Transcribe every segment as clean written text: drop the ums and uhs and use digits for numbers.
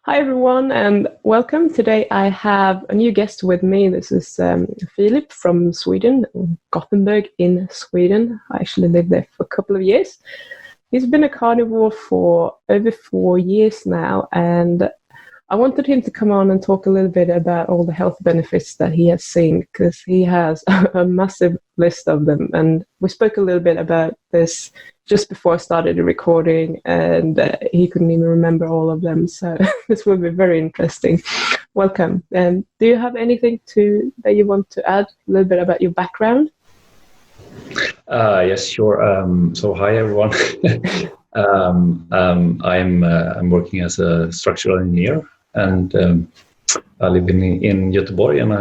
Hi everyone and welcome. Today I have a new guest with me. This is Philip from Sweden, Gothenburg in Sweden. I actually lived there for a couple of years. He's been a carnivore for over 4 years now, and I wanted him to come on and talk a little bit about all the health benefits that he has seen, because he has a massive list of them. And we spoke a little bit about this just before I started the recording, and he couldn't even remember all of them. So this will be very interesting. Welcome. And do you have anything that you want to add a little bit about your background? Yes, sure. So hi everyone. I'm working as a structural engineer, and I live in Göteborg, and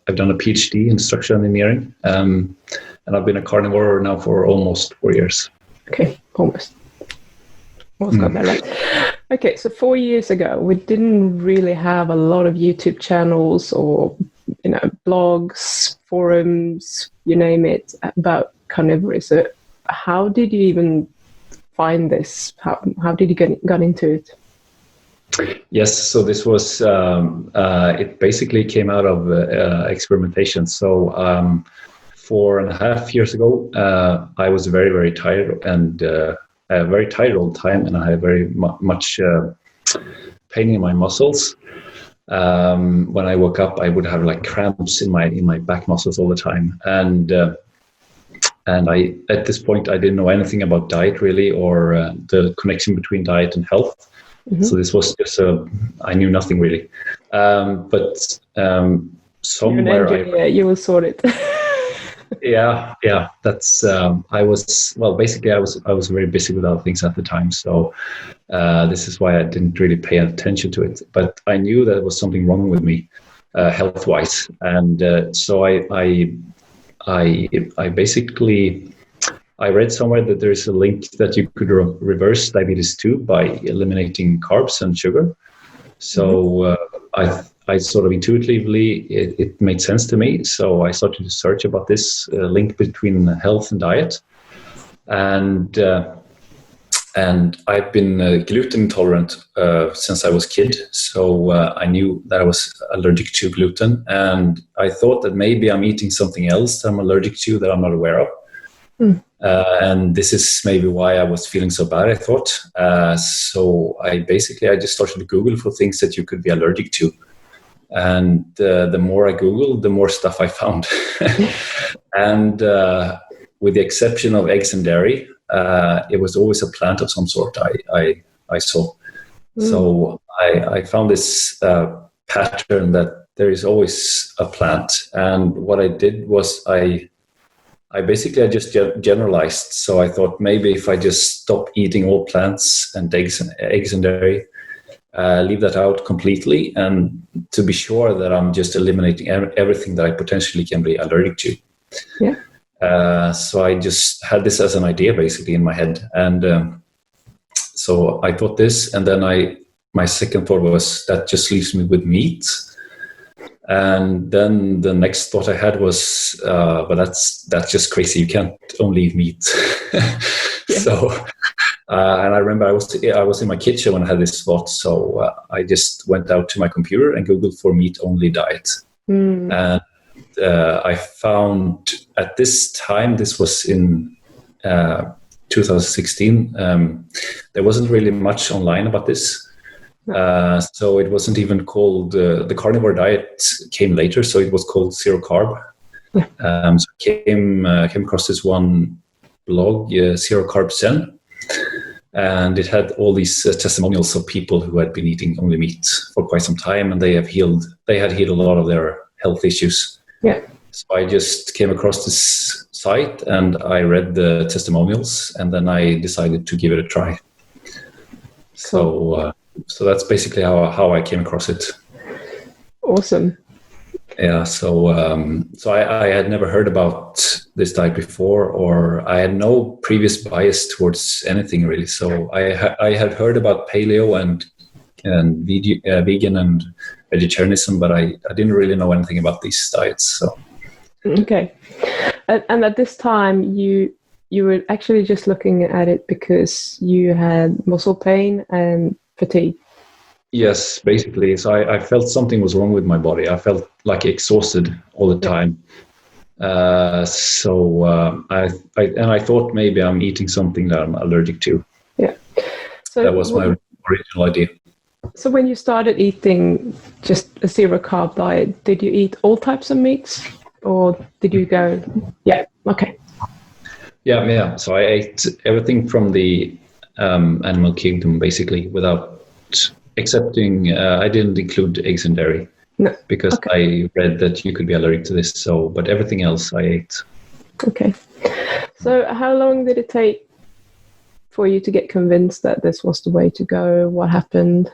I've done a PhD in structural engineering, and I've been a carnivore now for almost 4 years. Okay, almost got that right. Okay, so 4 years ago, we didn't really have a lot of YouTube channels or blogs, forums, you name it, about carnivory. So how did you even find this? How did you get into it? Yes, so this was it basically came out of experimentation. So 4.5 years ago, I was very, very tired, and very tired all the time, and I had very much pain in my muscles. When I woke up, I would have like cramps in my back muscles all the time, and I at this point I didn't know anything about diet really, or the connection between diet and health. Mm-hmm. So this was just I knew nothing really, but somewhere you will sort it. Yeah. That's I was very busy with other things at the time, so this is why I didn't really pay attention to it. But I knew there was something wrong with me, health-wise, and so I basically read somewhere that there is a link that you could reverse diabetes 2 by eliminating carbs and sugar. So I sort of intuitively, it made sense to me. So I started to search about this link between health and diet. And I've been gluten intolerant since I was a kid. So I knew that I was allergic to gluten. And I thought that maybe I'm eating something else that I'm allergic to that I'm not aware of. And this is maybe why I was feeling so bad, I thought. So I just started to Google for things that you could be allergic to. And the more I Googled, the more stuff I found. And with the exception of eggs and dairy, it was always a plant of some sort I saw. So I found this pattern that there is always a plant. And what I did was I just generalized. So I thought maybe if I just stop eating all plants and eggs and dairy, leave that out completely, and to be sure that I'm just eliminating everything that I potentially can be allergic to. Yeah. So I just had this as an idea basically in my head, and so I thought this, and then my second thought was that just leaves me with meat. And then the next thought I had was, but that's just crazy. You can't only eat meat. Yeah. So, and I remember I was in my kitchen when I had this thought. So I just went out to my computer and Googled for meat only diet. And I found at this time, this was in 2016, there wasn't really much online about this. So it wasn't even called the carnivore diet came later, so it was called zero carb. Yeah. So I came across this one blog, Zero Carb Zen, and it had all these testimonials of people who had been eating only meat for quite some time, and they had healed a lot of their health issues. Yeah. So I just came across this site and I read the testimonials, and then I decided to give it a try. Cool. So that's basically how I came across it. Awesome. Yeah. So I had never heard about this diet before, or I had no previous bias towards anything really. So I had heard about paleo and vegan and vegetarianism, but I didn't really know anything about these diets. So. Okay. And at this time, you were actually just looking at it because you had muscle pain and fatigue. Yes, basically. So I felt something was wrong with my body. I felt like exhausted all the time. I thought maybe I'm eating something that I'm allergic to. Yeah. So that was my original idea. So when you started eating just a zero carb diet, did you eat all types of meats, or did you go? Yeah. Okay. Yeah. So I ate everything from the animal kingdom, basically, without excepting. I didn't include eggs and dairy. No. Because I read that you could be allergic to this. So, but everything else I ate. Okay. So how long did it take for you to get convinced that this was the way to go? What happened?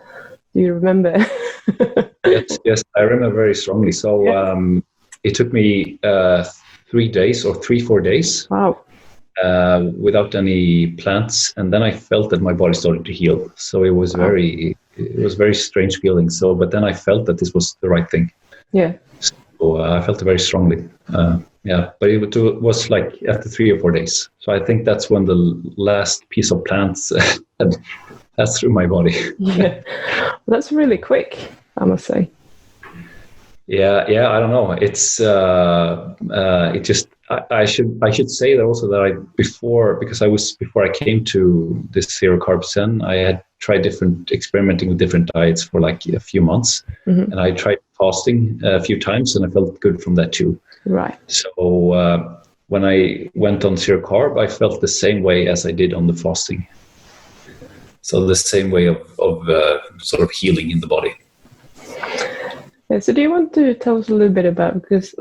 Do you remember? Yes, I remember very strongly. So it took me 3 days or 4 days. Wow. Without any plants, and then I felt that my body started to heal. So it was very strange feeling. So, but then I felt that this was the right thing. Yeah. So I felt it very strongly. But it was like after 3 or 4 days. So I think that's when the last piece of plants had passed through my body. Yeah, well, that's really quick, I must say. Yeah. I don't know. It's it just. I should say that also that before I came to this zero carb zen, I had tried experimenting with different diets for like a few months, and I tried fasting a few times, and I felt good from that too. Right. So when I went on zero carb, I felt the same way as I did on the fasting. So the same way of sort of healing in the body. Yeah, so do you want to tell us a little bit about, because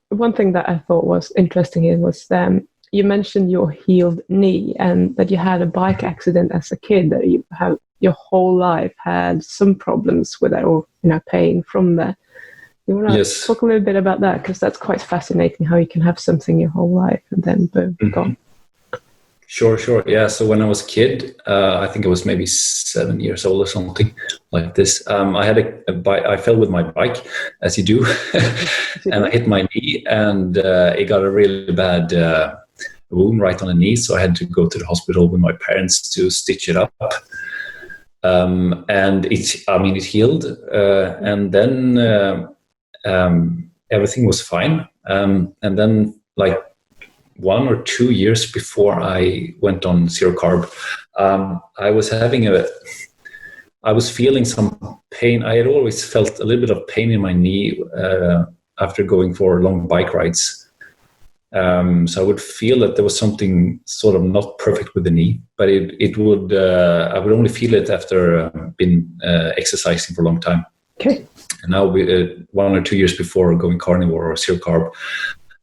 one thing that I thought was interesting here was you mentioned your healed knee and that you had a bike accident as a kid, that you have your whole life had some problems with that, or pain from that. You want to talk a little bit about that, because that's quite fascinating how you can have something your whole life and then boom, gone. Sure. Yeah. So when I was a kid, I think I was maybe 7 years old or something like this. I had a bike. I fell with my bike, as you do, and I hit my knee, and it got a really bad wound right on the knee. So I had to go to the hospital with my parents to stitch it up. And it healed, and then everything was fine. And then, like 1 or 2 years before I went on zero carb, I was feeling some pain. I had always felt a little bit of pain in my knee after going for long bike rides. So I would feel that there was something sort of not perfect with the knee, but I would only feel it after been exercising for a long time. Okay. And now 1 or 2 years before going carnivore or zero carb,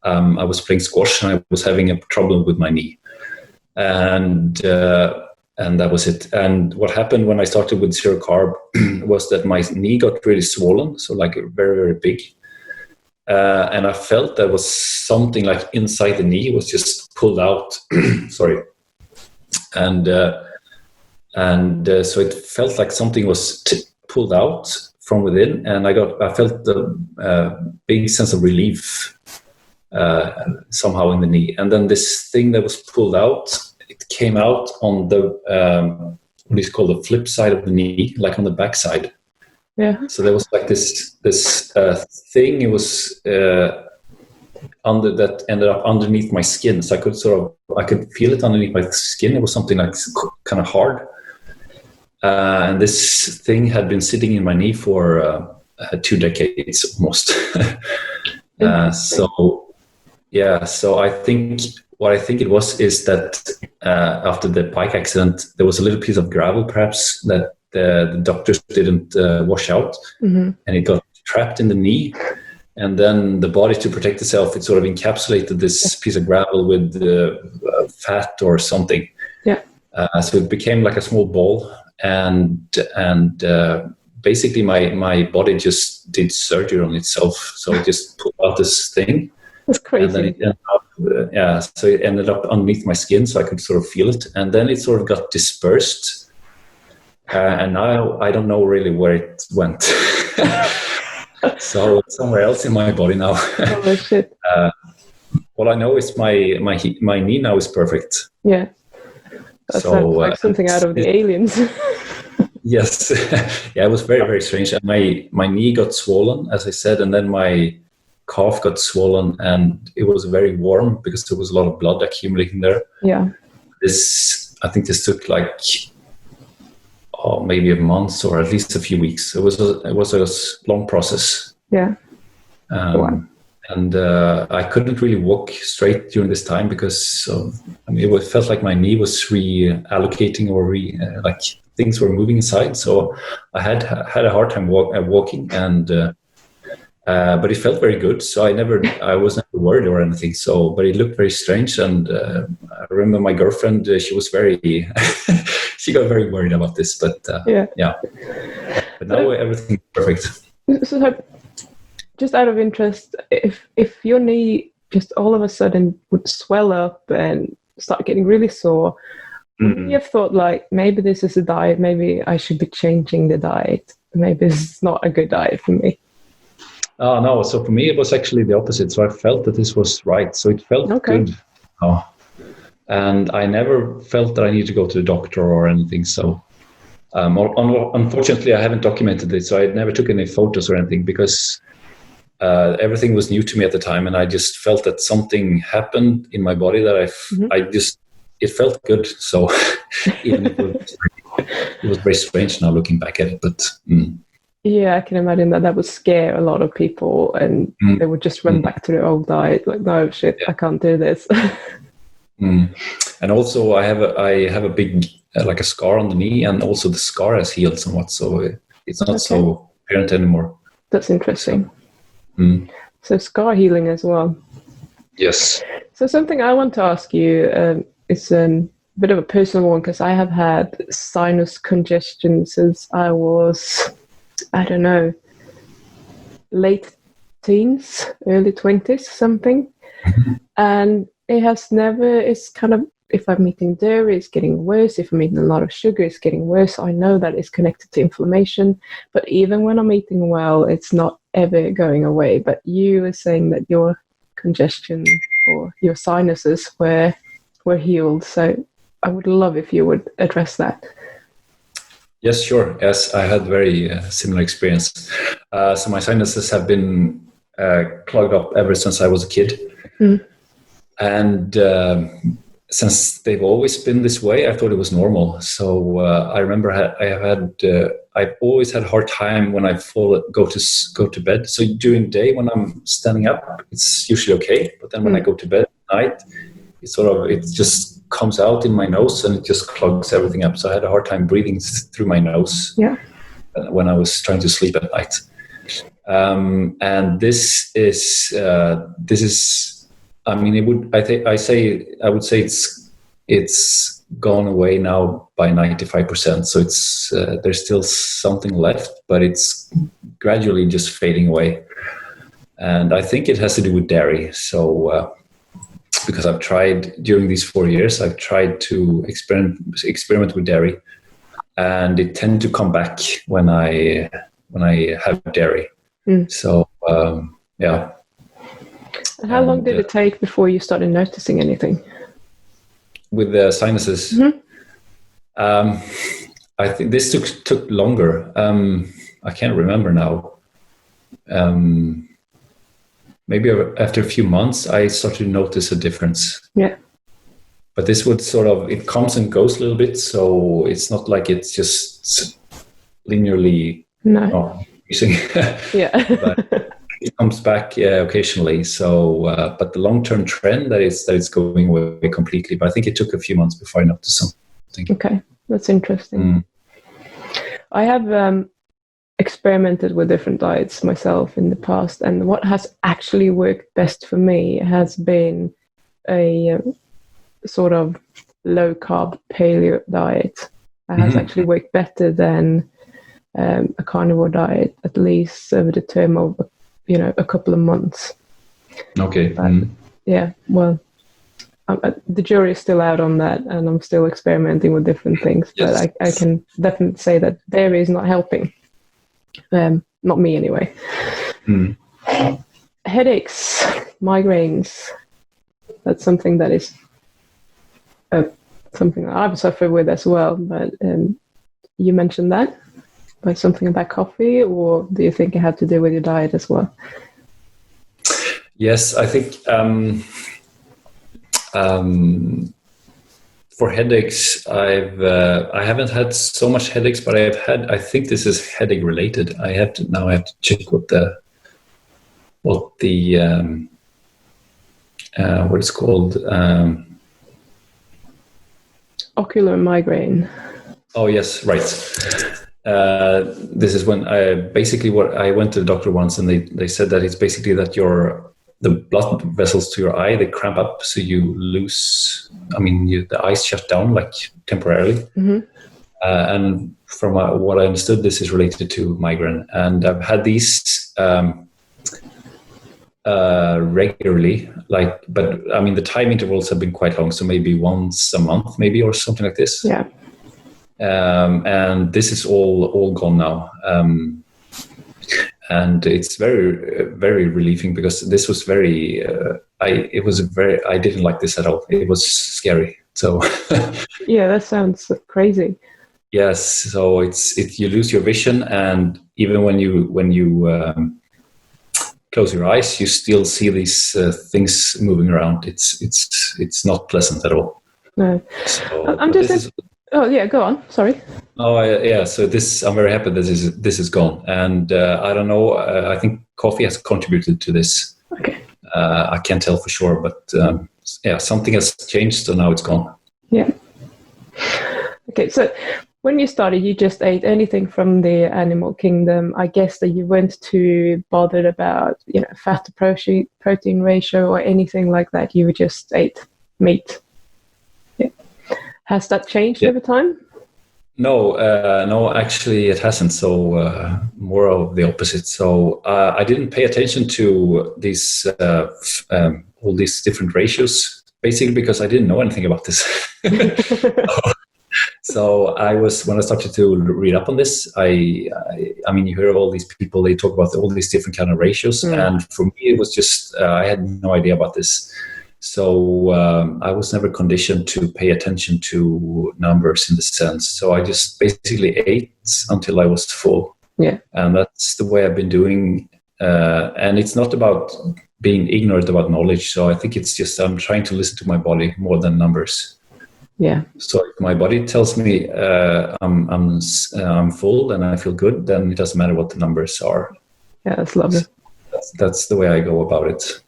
I was playing squash and I was having a problem with my knee, and that was it. And what happened when I started with zero carb was that my knee got really swollen, so like very, very big. And I felt there was something like inside the knee was just pulled out. Sorry. And so it felt like something was pulled out from within, and I felt a big sense of relief somehow in the knee. And then this thing that was pulled out, it came out on the what is called the flip side of the knee, like on the back side. Yeah. So there was like this thing. It was that ended up underneath my skin, so I could feel it underneath my skin. It was something like kind of hard, and this thing had been sitting in my knee for 2 decades almost. So I think what I think it was is that after the bike accident, there was a little piece of gravel, perhaps, that the doctors didn't wash out, and it got trapped in the knee. And then the body, to protect itself, it sort of encapsulated this piece of gravel with fat or something. Yeah. So it became like a small ball, and basically my body just did surgery on itself. So it just pulled out this thing. That's crazy. And then it ended up, so it ended up underneath my skin, so I could sort of feel it. And then it sort of got dispersed. And now I don't know really where it went. So it's somewhere else in my body now. Oh shit! All I know is my knee now is perfect. Yeah, that sounds like something out of the Aliens. Yes. Yeah, it was very, very strange. And my knee got swollen, as I said, and then my calf got swollen, and it was very warm because there was a lot of blood accumulating there. Yeah. I think this took like maybe a month or at least a few weeks. It was a long process. Yeah. Wow. And I couldn't really walk straight during this time because it felt like my knee was reallocating or like things were moving inside. So I had a hard time walking, and but it felt very good. So I was never worried or anything. So, but it looked very strange. And I remember my girlfriend, she was she got very worried about this. But yeah. But now everything's perfect. So, just out of interest, if your knee just all of a sudden would swell up and start getting really sore, would you have thought like, maybe this is a diet, maybe I should be changing the diet, maybe this is not a good diet for me? Oh, no. So for me, it was actually the opposite. So I felt that this was right. So it felt good. Oh. And I never felt that I need to go to the doctor or anything. So unfortunately, I haven't documented it. So I never took any photos or anything because everything was new to me at the time. And I just felt that something happened in my body that it felt good. So even if it was very strange now looking back at it, but yeah, I can imagine that would scare a lot of people, and they would just run back to their old diet. Like, no shit, I can't do this. And also, I have a big like a scar on the knee, and also the scar has healed somewhat, so it's not so apparent anymore. That's interesting. So scar healing as well. Yes. So something I want to ask you is a bit of a personal one, because I have had sinus congestion since I was, I don't know, late teens, early 20s, something. And it's kind of, if I'm eating dairy, it's getting worse. If I'm eating a lot of sugar, it's getting worse. I know that it's connected to inflammation, but even when I'm eating well, it's not ever going away. But you were saying that your congestion or your sinuses were healed. So I would love if you would address that. Yes, sure. Yes, I had very similar experience. So my sinuses have been clogged up ever since I was a kid. And since they've always been this way, I thought it was normal. So I remember I've always had a hard time when I go to bed. So during the day when I'm standing up, it's usually okay. But then when I go to bed at night, it just comes out in my nose and it just clogs everything up. So I had a hard time breathing through my nose when I was trying to sleep at night. And this is. I mean, I would say it's gone away now by 95%. So it's there's still something left, but it's gradually just fading away. And I think it has to do with dairy. So because I've tried during these 4 years, I've tried to experiment with dairy, and it tend to come back when I have dairy. So yeah. And how long did it take before you started noticing anything? With the sinuses? I think this took longer. I can't remember now. Maybe after a few months, I started to notice a difference. Yeah. But this would it comes and goes a little bit. So it's not like it's just linearly increasing. But it comes back occasionally. So, but the long-term trend that it's going away completely. But I think it took a few months before I noticed something. Okay, that's interesting. I have experimented with different diets myself in the past, and what has actually worked best for me has been a sort of low-carb paleo diet. It has actually worked better than a carnivore diet, at least over the term of a couple of months. Okay. But, yeah, well, the jury is still out on that, and I'm still experimenting with different things. Yes. But I can definitely say that dairy is not helping. Not me anyway. Headaches, migraines. That's something that is something that I've suffered with as well. But you mentioned that by something about coffee, or do you think it had to do with your diet as well? Yes, I think for headaches, I haven't had so much headaches, but I think this is headache related. I have to check what it's called. Ocular migraine. Oh yes, right. This is when I went to the doctor once, and they said that it's basically that the blood vessels to your eye, they cramp up, so you lose. The eyes shut down like temporarily. Mm-hmm. And from what I understood, this is related to migraine, and I've had these regularly. But the time intervals have been quite long, so maybe once a month, maybe, or something like this. Yeah. And this is all gone now. And it's very, very relieving, because this was I didn't like this at all. It was scary. So yeah, that sounds crazy. Yes. So you lose your vision, and even when you close your eyes, you still see these things moving around. It's not pleasant at all. No. So, oh yeah, go on. Sorry. Oh yeah. So I'm very happy that this is gone, and I don't know. I think coffee has contributed to this. Okay. I can't tell for sure, but something has changed, so now it's gone. Yeah. Okay, so when you started, you just ate anything from the animal kingdom. I guess that you weren't too bothered about fat to protein ratio or anything like that. You just ate meat. Yeah. Has that changed over time? No, actually it hasn't. So more of the opposite. So I didn't pay attention to these all these different ratios, basically because I didn't know anything about this. So when I started to read up on this, you hear of all these people, they talk about all these different kind of ratios, and for me it was just I had no idea about this. So I was never conditioned to pay attention to numbers in the sense. So I just basically ate until I was full. Yeah. And that's the way I've been doing. And it's not about being ignorant about knowledge. So I think it's just I'm trying to listen to my body more than numbers. Yeah. So if my body tells me I'm full and I feel good, then it doesn't matter what the numbers are. Yeah, that's lovely. That's the way I go about it.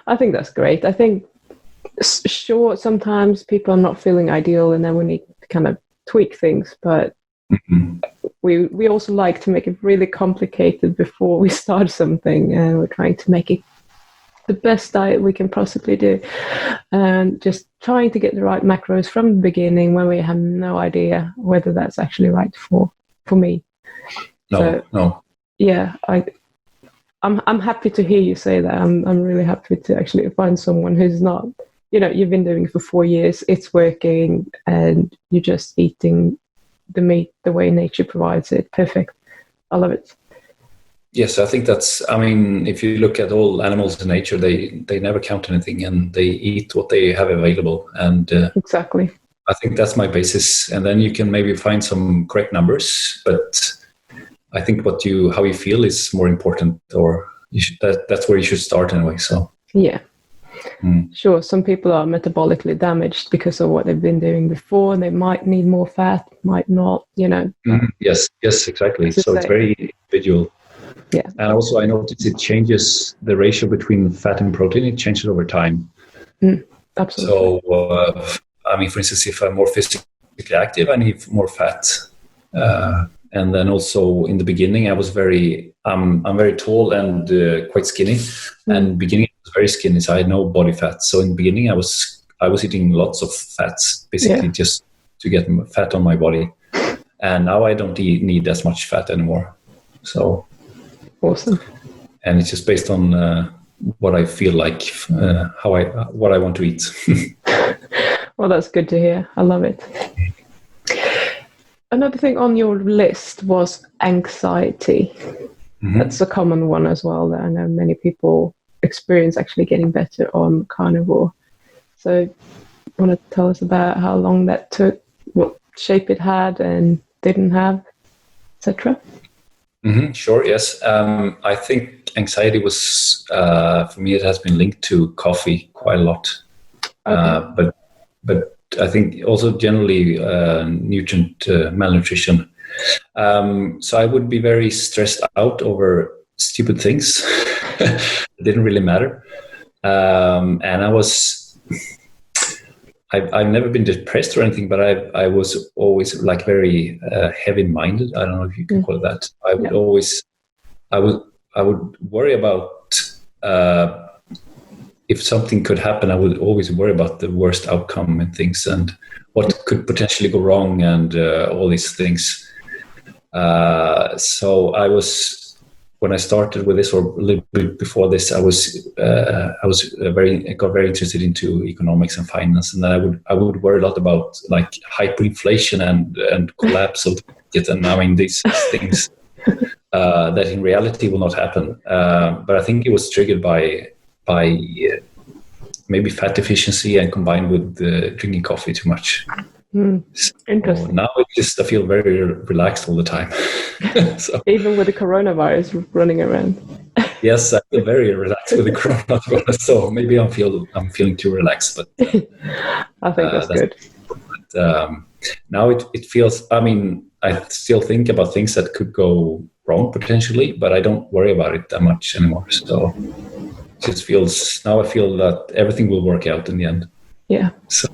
I think that's great. I think, sure, sometimes people are not feeling ideal, and then we need to kind of tweak things. But we also like to make it really complicated before we start something, and we're trying to make it the best diet we can possibly do, and just trying to get the right macros from the beginning when we have no idea whether that's actually right for me. No. Yeah, I'm happy to hear you say that. I'm really happy to actually find someone who's not, you've been doing it for 4 years, it's working, and you're just eating the meat the way nature provides it. Perfect. I love it. Yes, I think if you look at all animals in nature, they never count anything, and they eat what they have available. And exactly. I think that's my basis. And then you can maybe find some correct numbers, but I think how you feel is more important, or that's where you should start anyway. So yeah, sure. Some people are metabolically damaged because of what they've been doing before. They might need more fat, might not. Yes, exactly. So it's very individual. Yeah, and also I noticed it changes the ratio between fat and protein. It changes over time. Absolutely. So for instance, if I'm more physically active, I need more fat. And then also in the beginning, I was I'm very tall and quite skinny. And beginning I was very skinny, so I had no body fat. So in the beginning, I was eating lots of fats, basically just to get fat on my body. And now I don't need as much fat anymore. So awesome. And it's just based on what I feel like, what I want to eat. Well, that's good to hear. I love it. Another thing on your list was anxiety. That's a common one as well that I know many people experience actually getting better on carnivore. So want to tell us about how long that took, what shape it had, and didn't have, etc.? Sure, yes. I think anxiety was, for me, it has been linked to coffee quite a lot. Okay. But I think also generally nutrient malnutrition. So I would be very stressed out over stupid things. It didn't really matter. And I've never been depressed or anything, but I was always like very heavy-minded. I don't know if you can call it that. I would always, I would worry about if something could happen. I would always worry about the worst outcome and things, and what could potentially go wrong, and all these things. So I was, when I started with this, or a little bit before this, I got very interested into economics and finance, and then I would worry a lot about like hyperinflation and collapse of the market, and I mean these things that in reality will not happen. But I think it was triggered by maybe fat deficiency and combined with drinking coffee too much. Interesting. So now I feel very relaxed all the time. So, even with the coronavirus running around. Yes, I feel very relaxed with the coronavirus. So maybe I'm feeling too relaxed, but I think that's good. But, now it feels. I mean, I still think about things that could go wrong potentially, but I don't worry about it that much anymore. So it just feels, now I feel that everything will work out in the end. Yeah. So.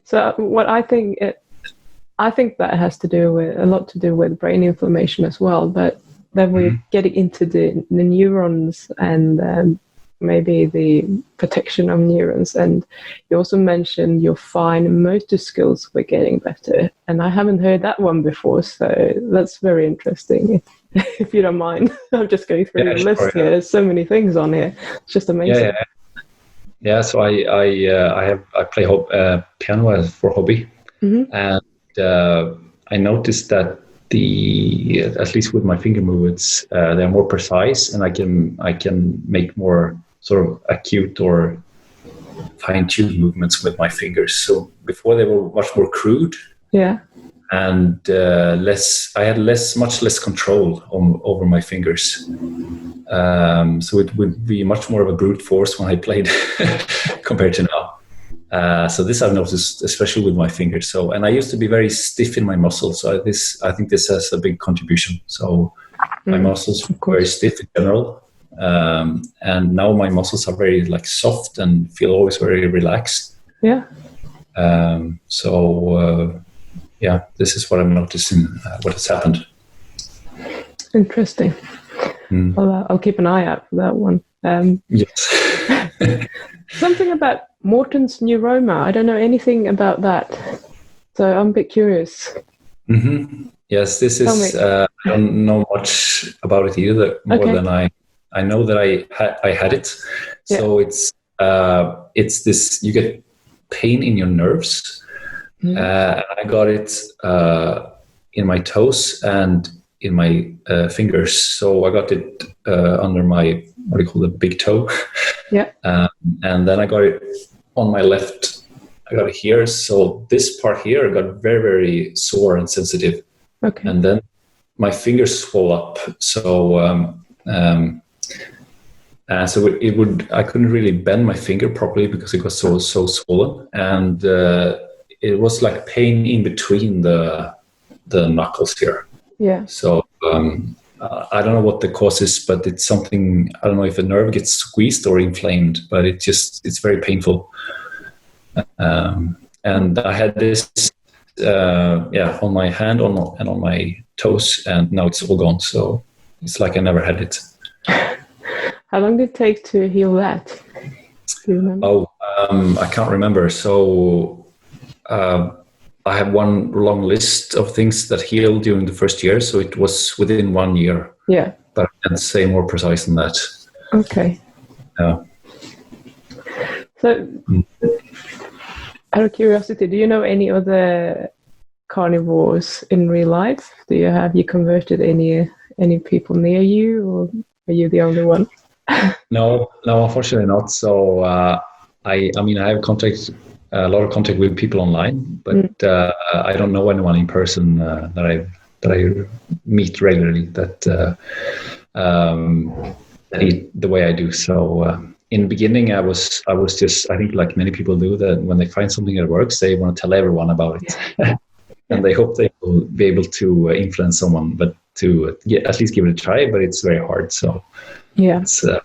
So what I think that has to do with a lot to do with brain inflammation as well. But then we're getting into the neurons and maybe the protection of neurons. And you also mentioned your fine motor skills were getting better. And I haven't heard that one before, so that's very interesting. If you don't mind, I'm just going through the list here. There's so many things on here. It's just amazing. Yeah, so I play piano for hobby, and I noticed that at least with my finger movements, they're more precise, and I can make more sort of acute or fine-tuned movements with my fingers. So before they were much more crude, and I had much less control over my fingers. So it would be much more of a brute force when I played compared to now. So this I've noticed, especially with my fingers. So, and I used to be very stiff in my muscles. So I think this has a big contribution. So my muscles were very stiff in general. And now my muscles are very like soft and feel always very relaxed. Yeah. This is what I'm noticing, what has happened. Interesting. I'll keep an eye out for that one. Yes. Something about Morton's neuroma. I don't know anything about that, so I'm a bit curious. Yes, this is. I don't know much about it either. More than I know that I had it. So it's this. You get pain in your nerves. I got it in my toes and in my fingers. So I got it under my, what do you call it, big toe. And then I got it on my left. I got it here. So this part here got very, very sore and sensitive. And then my fingers swell up. So I couldn't really bend my finger properly because it was so swollen. And it was like pain in between the knuckles here. So I don't know what the cause is, but it's something. I don't know if a nerve gets squeezed or inflamed, but it's very painful. And I had this on my hand and on my toes, and now it's all gone. So it's like I never had it. How long did it take to heal that? Do you remember? I can't remember. So I have one long list of things that healed during the first year. So it was within 1 year. But I can't say more precise than that. Okay. Yeah. So, out of curiosity, do you know any other carnivores in real life? Have you converted any people near you, or are you the only one? No, unfortunately not. So I have contact a lot of contact with people online, but I don't know anyone in person that I meet regularly that eat the way I do. So in the beginning, I was just, I think like many people do, that when they find something that works, they want to tell everyone about it. And they hope they will be able to influence someone, but to at least give it a try, but it's very hard. So yeah. So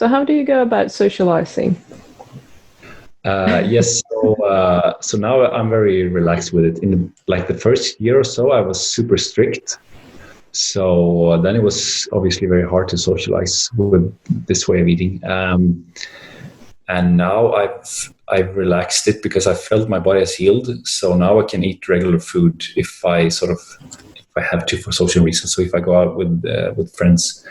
how do you go about socializing? Yes. So now I'm very relaxed with it. In the first year or so, I was super strict. So then it was obviously very hard to socialize with this way of eating. And now I've relaxed it because I felt my body has healed. So now I can eat regular food if I have to for social reasons. So if I go out with friends,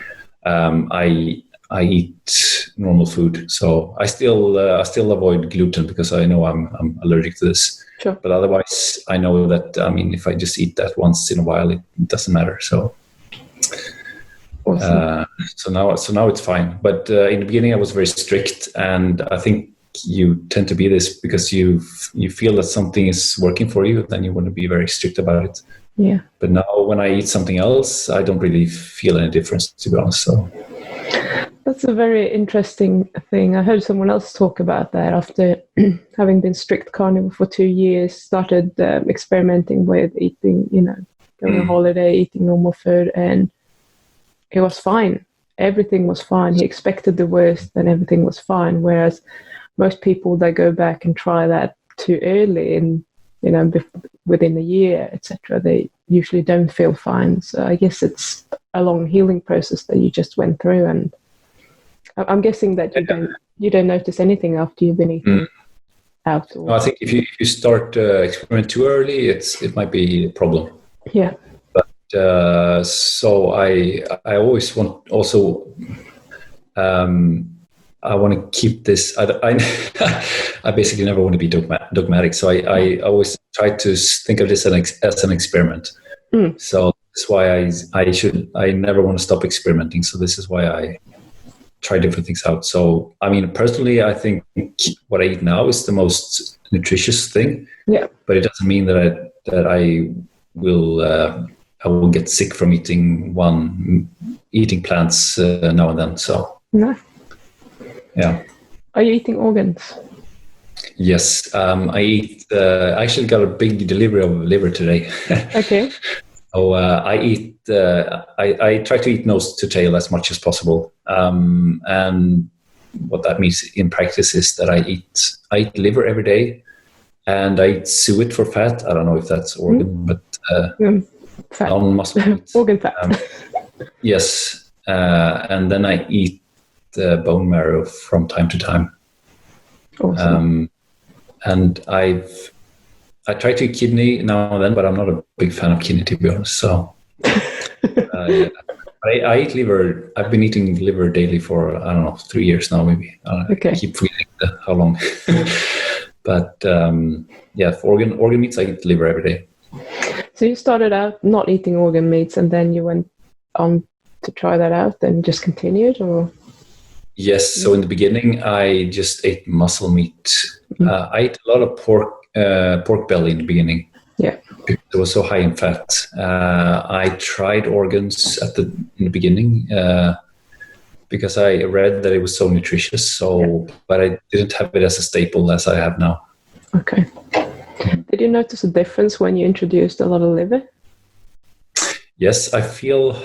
I eat normal food. So I still avoid gluten because I know I'm allergic to this. Sure. But otherwise, I know that, I mean, if I just eat that once in a while, it doesn't matter. So, awesome. So now it's fine. But in the beginning, I was very strict, and I think you tend to be this because you feel that something is working for you, then you want to be very strict about it. Yeah. But now, when I eat something else, I don't really feel any difference, to be honest. So. That's a very interesting thing. I heard someone else talk about that after having been strict carnivore for 2 years, started experimenting with eating, going on holiday, eating normal food, and it was fine. Everything was fine. He expected the worst and everything was fine. Whereas most people, they go back and try that too early and, within a year, etc., they usually don't feel fine. So I guess it's a long healing process that you just went through, and I'm guessing that you don't notice anything after you've been eating out. No, I think if you start experiment too early, it might be a problem. Yeah. But so I always want also I want to keep this. I basically never want to be dogmatic. So I always try to think of this as an experiment. So that's why I never want to stop experimenting. So this is why I try different things out. So, I mean, personally, I think what I eat now is the most nutritious thing. Yeah. But it doesn't mean that I will get sick from eating plants now and then. So. No. Yeah. Are you eating organs? Yes. I actually got a big delivery of liver today. Okay. So I eat. I try to eat nose to tail as much as possible, and what that means in practice is that I eat liver every day, and I eat suet for fat. I don't know if that's organ, but fat. Non-muscle organ fat. Yes, and then I eat bone marrow from time to time. Awesome. And I try to eat kidney now and then, but I'm not a big fan of kidney, to be honest. So yeah. I eat liver. I've been eating liver daily for, I don't know, 3 years now, maybe. Okay. I keep forgetting how long. But yeah, for organ meats, I eat liver every day. So you started out not eating organ meats, and then you went on to try that out, and just continued, or? Yes. So in the beginning, I just ate muscle meat. I ate a lot of pork belly in the beginning. Yeah. It was so high in fat. I tried organs in the beginning because I read that it was so nutritious. So, but I didn't have it as a staple as I have now. Okay. Did you notice a difference when you introduced a lot of liver? Yes, I feel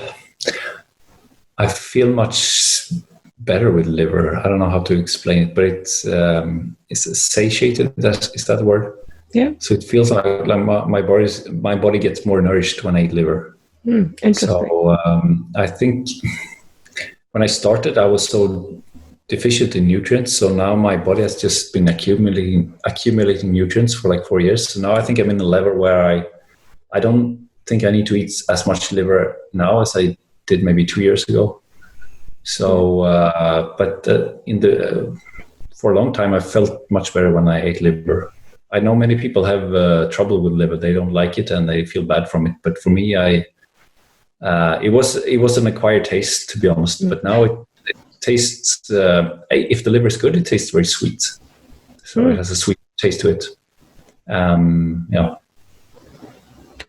much better with liver. I don't know how to explain it, but it's satiated. Is that the word? Yeah. So it feels like my body gets more nourished when I eat liver. Interesting. So I think when I started, I was so deficient in nutrients. So now my body has just been accumulating nutrients for like 4 years. So now I think I'm in a level where I don't think I need to eat as much liver now as I did maybe 2 years ago. So, but for a long time, I felt much better when I ate liver. I know many people have trouble with liver; they don't like it and they feel bad from it. But for me, it was an acquired taste, to be honest. But now it tastes. If the liver is good, it tastes very sweet. so it has a sweet taste to it. Yeah.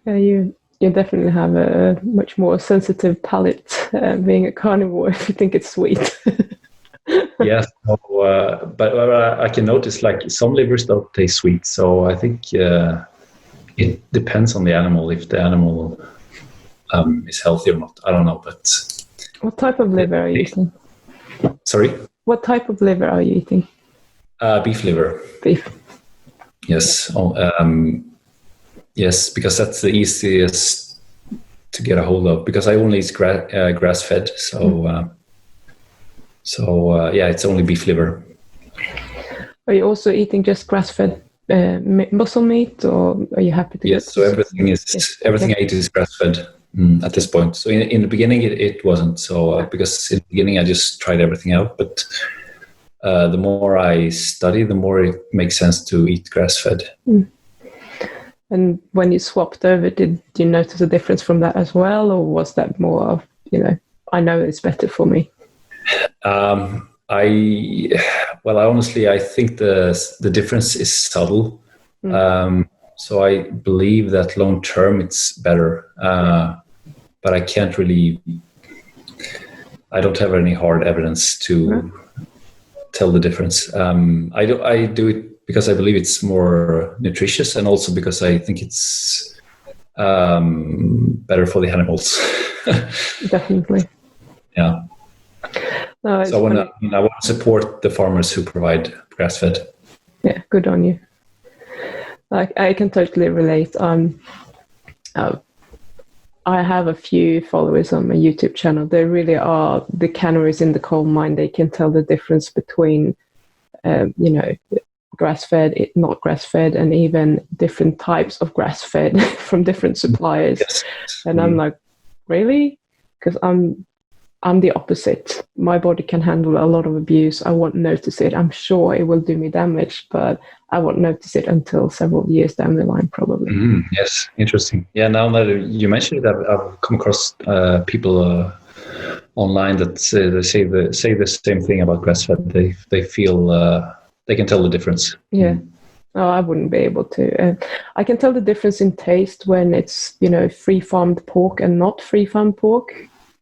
Yeah, you definitely have a much more sensitive palate being a carnivore if you think it's sweet. Yes, so, but I can notice like some livers don't taste sweet. So I think it depends on the animal, if the animal is healthy or not. I don't know, but What type of liver are you eating? Sorry? What type of liver are you eating? Beef liver. Beef. Yes. Yes, because that's the easiest to get a hold of. Because I only eat grass-fed, so yeah, it's only beef liver. Are you also eating just grass-fed muscle meat, or are you happy to? Yes. So everything I eat is grass-fed at this point. So in the beginning, it wasn't. So because in the beginning I just tried everything out, but the more I study, the more it makes sense to eat grass-fed. And when you swapped over, did you notice a difference from that as well, or was that more of, I know it's better for me? I honestly, I think the difference is subtle. So I believe that long term it's better, but I can't really. I don't have any hard evidence to tell the difference. I do it because I believe it's more nutritious, and also because I think it's better for the animals. Definitely. Yeah. No, so I want to support the farmers who provide grass-fed. Yeah, good on you. Like, I can totally relate. I have a few followers on my YouTube channel. They really are the canaries in the coal mine. They can tell the difference between, grass-fed, not grass-fed, and even different types of grass-fed from different suppliers. Yes. And I'm like, really? Because I'm the opposite. My body can handle a lot of abuse. I won't notice it. I'm sure it will do me damage, but I won't notice it until several years down the line, probably. Yes, interesting. Yeah, now that you mentioned it, I've come across people online that say the same thing about grass-fed. They feel they can tell the difference. Yeah. Oh, I wouldn't be able to. I can tell the difference in taste when it's free-farmed pork and not free-farmed pork.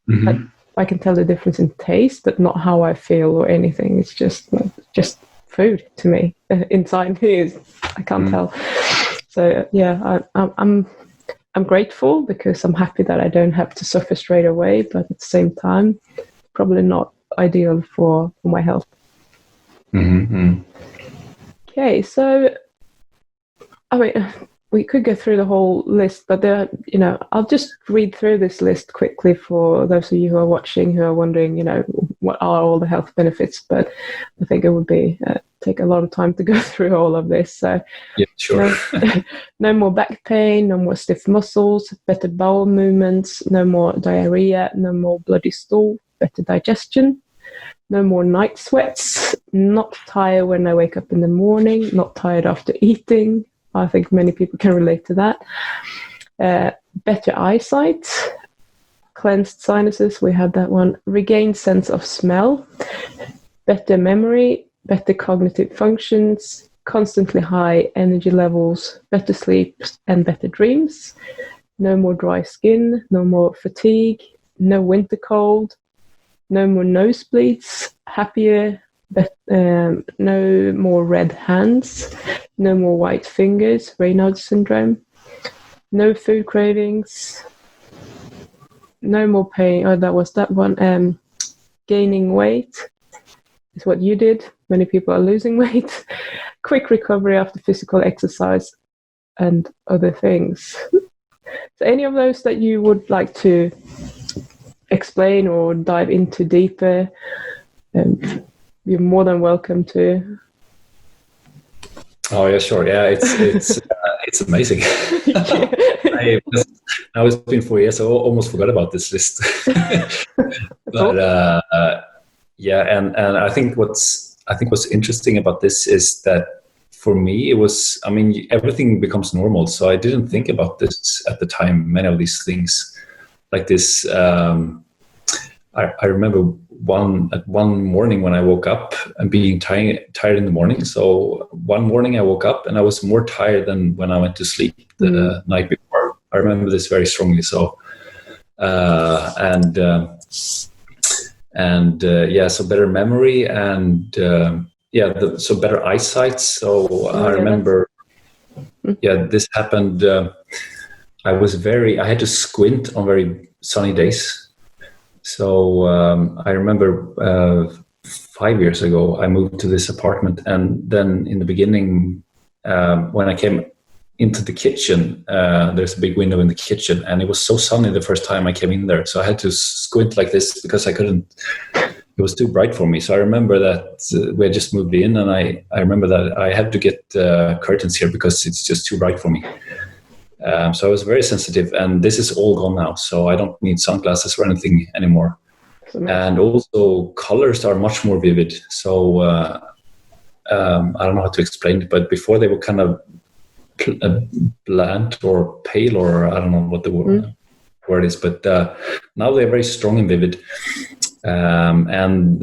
Mm-hmm. I can tell the difference in taste, but not how I feel or anything. It's just food to me. Inside me, I can't tell. So yeah, I'm grateful because I'm happy that I don't have to suffer straight away. But at the same time, probably not ideal for my health. Mm-hmm. Okay, so I mean, we could go through the whole list, but I'll just read through this list quickly for those of you who are watching, who are wondering, what are all the health benefits. But I think it would be take a lot of time to go through all of this. So, yeah, sure. No more back pain, no more stiff muscles, better bowel movements, no more diarrhea, no more bloody stool, better digestion. No more night sweats, not tired when I wake up in the morning, not tired after eating. I think many people can relate to that. Better eyesight, cleansed sinuses, we had that one. Regained sense of smell, better memory, better cognitive functions, constantly high energy levels, better sleep and better dreams. No more dry skin, no more fatigue, no winter cold. No more nosebleeds, happier, no more red hands, no more white fingers, Raynaud's syndrome, no food cravings, no more pain. Oh, that was that one. Gaining weight is what you did. Many people are losing weight. Quick recovery after physical exercise and other things. So any of those that you would like to explain or dive into deeper, you're more than welcome to. Oh yeah, sure. Yeah, it's amazing. Now it's been 4 years, so I almost forgot about this list. But yeah, and I think what's interesting about this is that for me it was. I mean, everything becomes normal, so I didn't think about this at the time. Many of these things, like this. I remember one morning when I woke up and being tired in the morning. So one morning I woke up and I was more tired than when I went to sleep the night before. I remember this very strongly. So so better memory and so better eyesight. So I remember this happened. I had to squint on very sunny days. So I remember 5 years ago, I moved to this apartment, and then in the beginning, when I came into the kitchen, there's a big window in the kitchen, and it was so sunny the first time I came in there. So I had to squint like this because I couldn't, it was too bright for me. So I remember that we had just moved in, and I remember that I had to get curtains here because it's just too bright for me. So I was very sensitive, and this is all gone now. So I don't need sunglasses or anything anymore. And also colors are much more vivid. So I don't know how to explain it, but before they were kind of bland or pale, or I don't know what the word is, but now they're very strong and vivid. And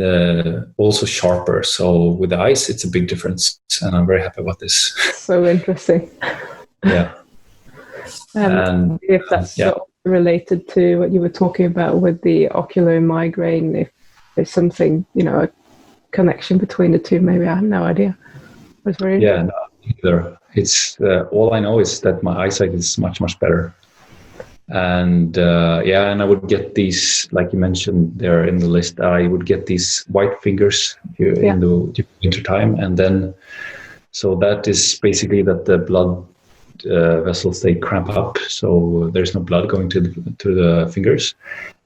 also sharper. So with the eyes, it's a big difference, and I'm very happy about this. So interesting. Yeah. And if that's sort of related to what you were talking about with the ocular migraine, if there's something, a connection between the two, maybe. I have no idea. It's very no, either. It's all I know is that my eyesight is much, much better. And and I would get these, like you mentioned there in the list, I would get these white fingers in the winter time, and then so that is basically that the blood vessels, they cramp up, so there's no blood going to the fingers.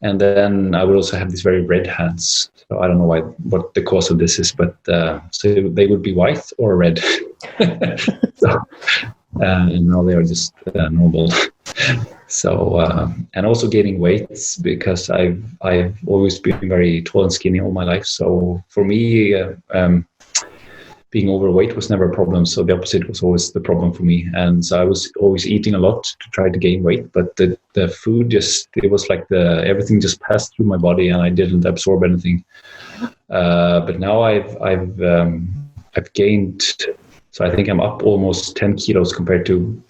And then I would also have these very red hands. So I don't know what the cause of this is, but so they would be white or red. And now they are just normal. So and also gaining weight, because I've always been very tall and skinny all my life. So for me, being overweight was never a problem. So the opposite was always the problem for me. And so I was always eating a lot to try to gain weight, but the food it was like everything just passed through my body and I didn't absorb anything. But now I've gained, so I think I'm up almost 10 kilos compared to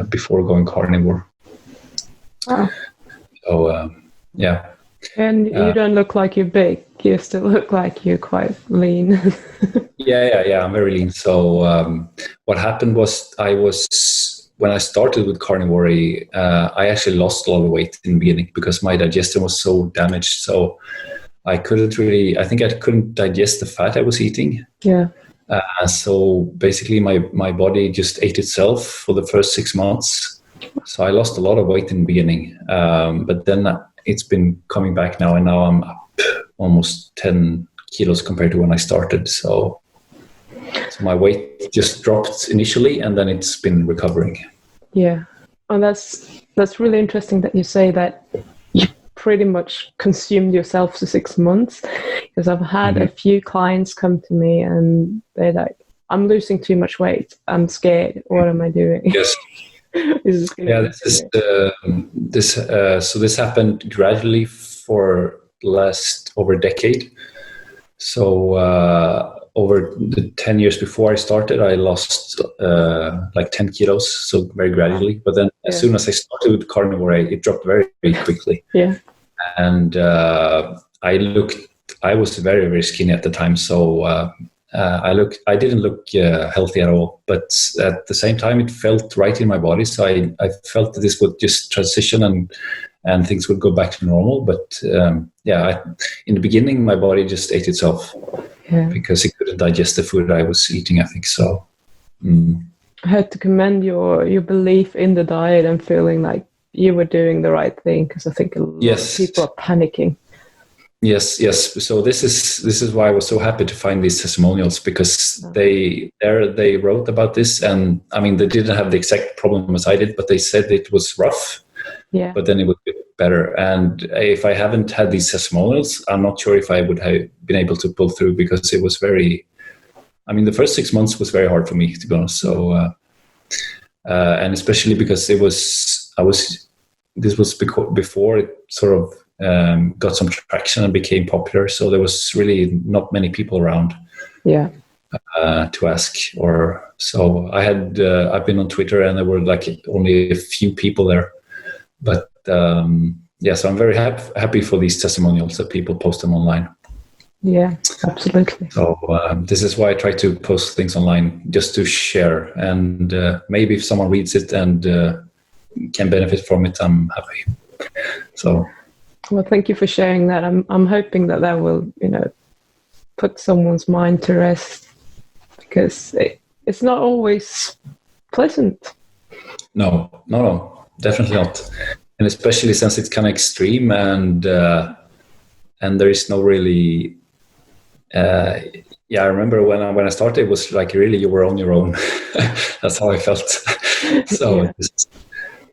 before going carnivore. Wow. So, And you don't look like you're big. You still look like you're quite lean. Yeah, I'm very lean. So what happened was when I started with carnivore, I actually lost a lot of weight in the beginning because my digestion was so damaged. So I couldn't digest the fat I was eating. Yeah. So basically my body just ate itself for the first 6 months. So I lost a lot of weight in the beginning. But then it's been coming back now, and now I'm up almost 10 kilos compared to when I started. So my weight just dropped initially, and then it's been recovering. Yeah. And that's really interesting that you say that you pretty much consumed yourself for 6 months, because I've had a few clients come to me and they're like, I'm losing too much weight. I'm scared. What am I doing? Yes. This happened gradually for the last over a decade. So over the 10 years before I started, I lost like 10 kilos, so very gradually. But then as soon as I started with carnivore, it dropped very, very quickly. Yeah. And I was very, very skinny at the time. So I didn't look healthy at all, but at the same time, it felt right in my body. So I felt that this would just transition and things would go back to normal. But in the beginning, my body just ate itself because it couldn't digest the food I was eating, I think so. I had to commend your belief in the diet and feeling like you were doing the right thing, because I think a lot of people are panicking. Yes. So this is why I was so happy to find these testimonials, because they wrote about this, and I mean they didn't have the exact problem as I did, but they said it was rough. Yeah. But then it would get better. And if I haven't had these testimonials, I'm not sure if I would have been able to pull through, because it was the first 6 months was very hard for me, to be honest. So and especially because this was before it sort of got some traction and became popular. So there was really not many people around to ask. Or so I've been on Twitter, and there were like only a few people there. But so I'm very happy for these testimonials that people post them online. Yeah, absolutely. So this is why I try to post things online, just to share. And maybe if someone reads it and can benefit from it, I'm happy. So, well, thank you for sharing that. I'm hoping that will, put someone's mind to rest, because it's not always pleasant. No, definitely not. And especially since it's kind of extreme, and there is no really. I remember when I started, it was like really you were on your own. That's how I felt. So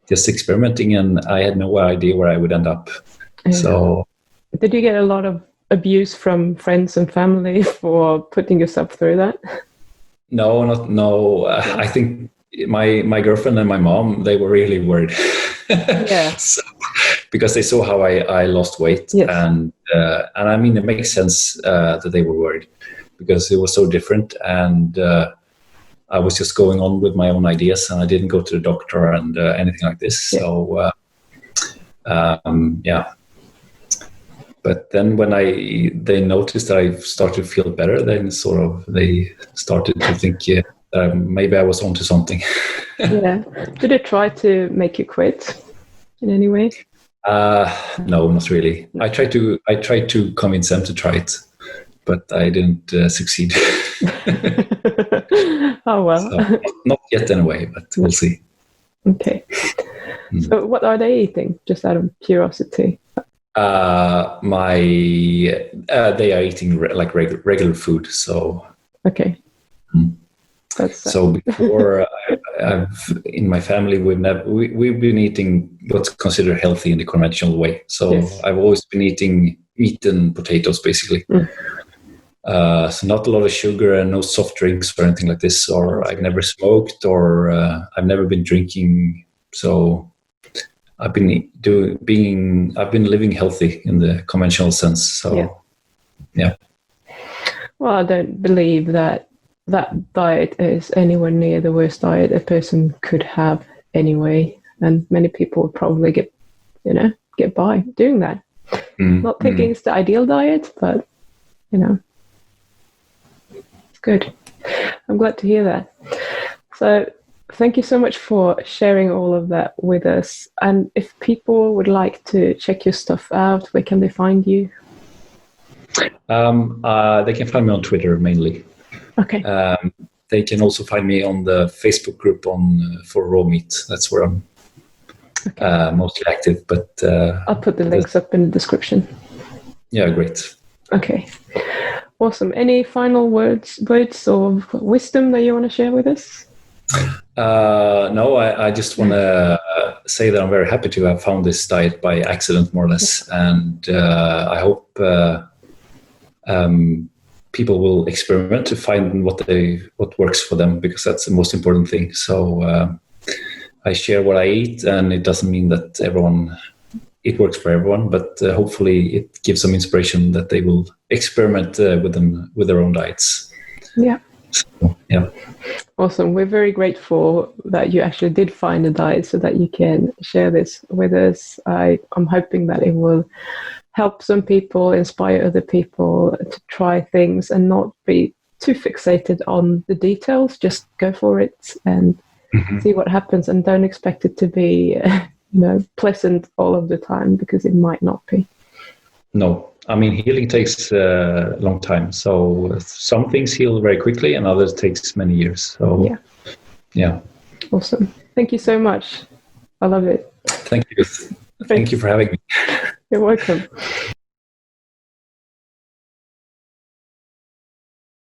just experimenting, and I had no idea where I would end up. Yeah. So, did you get a lot of abuse from friends and family for putting yourself through that? No. I think my girlfriend and my mom, they were really worried. Yeah. So, because they saw how I lost weight, yes. and I mean, it makes sense that they were worried, because it was so different, and I was just going on with my own ideas, and I didn't go to the doctor and anything like this. Yeah. So but then when they noticed that I started to feel better, then they started to think maybe I was onto something. Yeah. Did it try to make you quit in any way? No, not really. I tried to convince them to try it, but I didn't succeed. Oh well. So, not yet anyway, but we'll see. Okay. So what are they eating, just out of curiosity? They are eating like regular food. So okay. So before, in my family, we've been eating what's considered healthy in the conventional way. So yes. I've always been eating meat and potatoes, basically. So not a lot of sugar and no soft drinks or anything like this. Or I've never smoked, or I've never been drinking. So I've been living healthy in the conventional sense. So yeah. Well, I don't believe that diet is anywhere near the worst diet a person could have anyway, and many people would probably get by doing that. Not thinking it's the ideal diet, but it's good. I'm glad to hear that. So thank you so much for sharing all of that with us. And if people would like to check your stuff out, where can they find you? They can find me on Twitter mainly. Okay. They can also find me on the Facebook group for raw meat. That's where I'm mostly active. But I'll put the links up in the description. Yeah, great. Okay, awesome. Any final words of wisdom that you want to share with us? No, I just want to say that I'm very happy to have found this diet by accident, more or less, and I hope people will experiment to find what works for them, because that's the most important thing. So I share what I eat, and it doesn't mean that it works for everyone, but hopefully it gives some inspiration that they will experiment with their own diets. Yeah. So, yeah. Awesome. We're very grateful that you actually did find a diet so that you can share this with us. I'm hoping that it will help some people, inspire other people to try things and not be too fixated on the details. Just go for it and see what happens, and don't expect it to be pleasant all of the time, because it might not be. No, I mean, healing takes a long time. So some things heal very quickly and others takes many years. So yeah. Awesome. Thank you so much. I love it. Thank you. Thank you for having me. You're welcome.